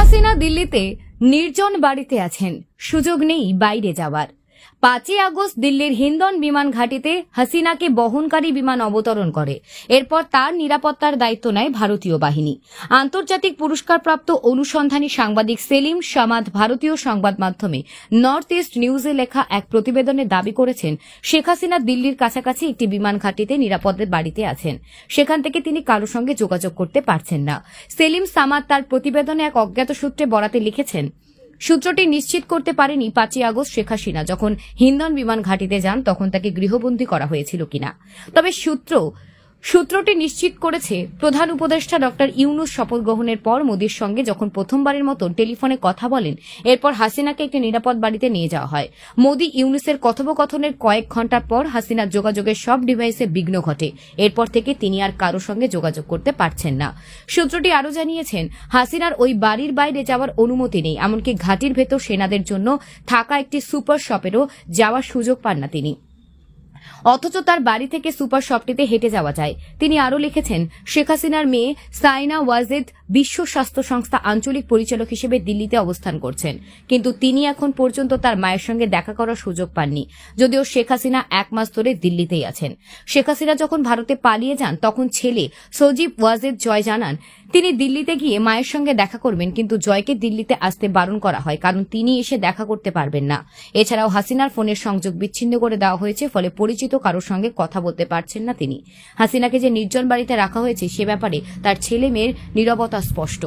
হাসিনা দিল্লিতে নির্জন বাড়িতে আছেন, সুযোগ নেই বাইরে যাওয়ার। 5ই আগস্ট দিল্লির হিন্দন বিমান ঘাঁটিতে হাসিনাকে বহনকারী বিমান অবতরণ করে। এরপর তার নিরাপত্তার দায়িত্ব নেয় ভারতীয় বাহিনী। আন্তর্জাতিক পুরস্কারপ্রাপ্ত অনুসন্ধানী সাংবাদিক সেলিম সামাদ ভারতীয় সংবাদ মাধ্যমে নর্থ ইস্ট নিউজে লেখা এক প্রতিবেদনে দাবি করেছেন, শেখ হাসিনা দিল্লির কাছাকাছি একটি বিমান ঘাঁটিতে নিরাপদে বাড়িতে আছেন। সেখান থেকে তিনি কারোর সঙ্গে যোগাযোগ করতে পারছেন না। সেলিম সামাদ তার প্রতিবেদনে এক অজ্ঞাত সূত্রে বরাতে লিখেছেন, সূত্রটি নিশ্চিত করতে পারেনি 5ই আগস্ট শেখ হাসিনা যখন হিন্দন বিমান ঘাঁটিতে যান তখন তাকে গৃহবন্দী করা হয়েছিল কিনা। তবে সূত্রটি নিশ্চিত করেছে প্রধান উপদেষ্টা ডক্টর ইউনূস শপথ গ্রহণের পর মোদির সঙ্গে যখন প্রথমবারের মতো টেলিফোনে কথা বলেন, এরপর হাসিনাকে একটি নিরাপদ বাড়িতে নিয়ে যাওয়া হয়। মোদি ইউনূসের কথোপকথনের কয়েক ঘণ্টা পর হাসিনার যোগাযোগের সব ডিভাইসে বিঘ্ন ঘটে। এরপর থেকে তিনি আর কারোর সঙ্গে যোগাযোগ করতে পারছেন না। সূত্রটি আরও জানিয়েছেন, হাসিনার ওই বাড়ির বাইরে যাওয়ার অনুমতি নেই, এমনকি ঘাঁটির ভেতর সেনাদের জন্য থাকা একটি সুপার শপেরও যাওয়ার সুযোগ পান না তিনি। অথচ তার বাড়ি থেকে সুপার শপটিতে হেঁটে যাওয়া যায়। তিনি আরও লিখেছেন, শেখ হাসিনার মেয়ে সাইনা ওয়াজেদ বিশ্ব স্বাস্থ্য সংস্থা আঞ্চলিক পরিচালক হিসেবে দিল্লিতে অবস্থান করছেন, কিন্তু তিনি এখন পর্যন্ত তার মায়ের সঙ্গে দেখা করার সুযোগ পাননি। যদিও শেখ হাসিনা 1 মাস ধরে দিল্লিতেই আছেন। শেখ হাসিনা যখন ভারতে পালিয়ে যান তখন ছেলে সজীব ওয়াজেদ জয় জানান, তিনি দিল্লিতে গিয়ে মায়ের সঙ্গে দেখা করবেন, কিন্তু জয়কে দিল্লিতে আসতে বারণ করা হয় কারণ তিনি এসে দেখা করতে পারবেন না। এছাড়াও হাসিনার ফোনের সংযোগ বিচ্ছিন্ন করে দেওয়া হয়েছে, ফলে পরিচিত কারোর সঙ্গে কথা বলতে পারছেন না তিনি। হাসিনাকে যে নির্জন বাড়িতে রাখা হয়েছে সে ব্যাপারে তার ছেলে মেয়ের নীরবতা স্পষ্ট।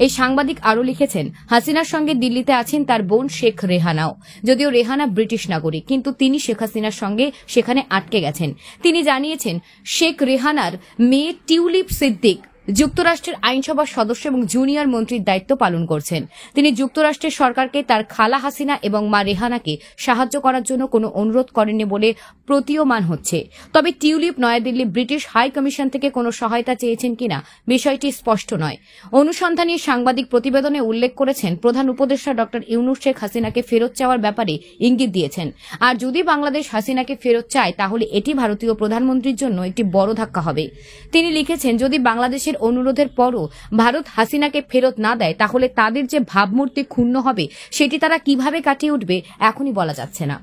এই সাংবাদিক আরও লিখেছেন, হাসিনার সঙ্গে দিল্লিতে আছেন তার বোন শেখ রেহানাও। যদিও রেহানা ব্রিটিশ নাগরিক, কিন্তু তিনি শেখ হাসিনার সঙ্গে সেখানে আটকে গেছেন। তিনি জানিয়েছেন, শেখ রেহানার মেয়ে টিউলিপ সিদ্দিক যুক্তরাষ্ট্রের আইনসভার সদস্য এবং জুনিয়র মন্ত্রীর দায়িত্ব পালন করছেন। তিনি যুক্তরাষ্ট্রের সরকারকে তার খালা হাসিনা এবং মা রেহানাকে সাহায্য করার জন্য কোনো অনুরোধ করেননি বলে প্রতীয়মান হচ্ছে। তবে Tulip New Delhi British high commission থেকে কোনো সহায়তা চেয়েছেন কিনা বিষয়টি স্পষ্ট নয়। অনুসন্ধানী সাংবাদিক প্রতিবেদনে উল্লেখ করেছেন, প্রধান উপদেষ্টা ডক্টর ইউনূস শেখ হাসিনাকে ফেরত চাওয়ার ব্যাপারে ইঙ্গিত দিয়েছেন। আর যদি বাংলাদেশ হাসিনাকে ফেরত চায় তাহলে এটি ভারতীয় প্রধানমন্ত্রীর জন্য একটি বড় ধাক্কা হবে। তিনি লিখেছেন, যদি বাংলাদেশের অনুরোধের পরও ভারত হাসিনাকে ফেরত না দেয় তাহলে তাদের যে ভাবমূর্তি ক্ষুণ্ণ হবে সেটি তারা কিভাবে কাটিয়ে উঠবে এখনই বলা যাচ্ছে না।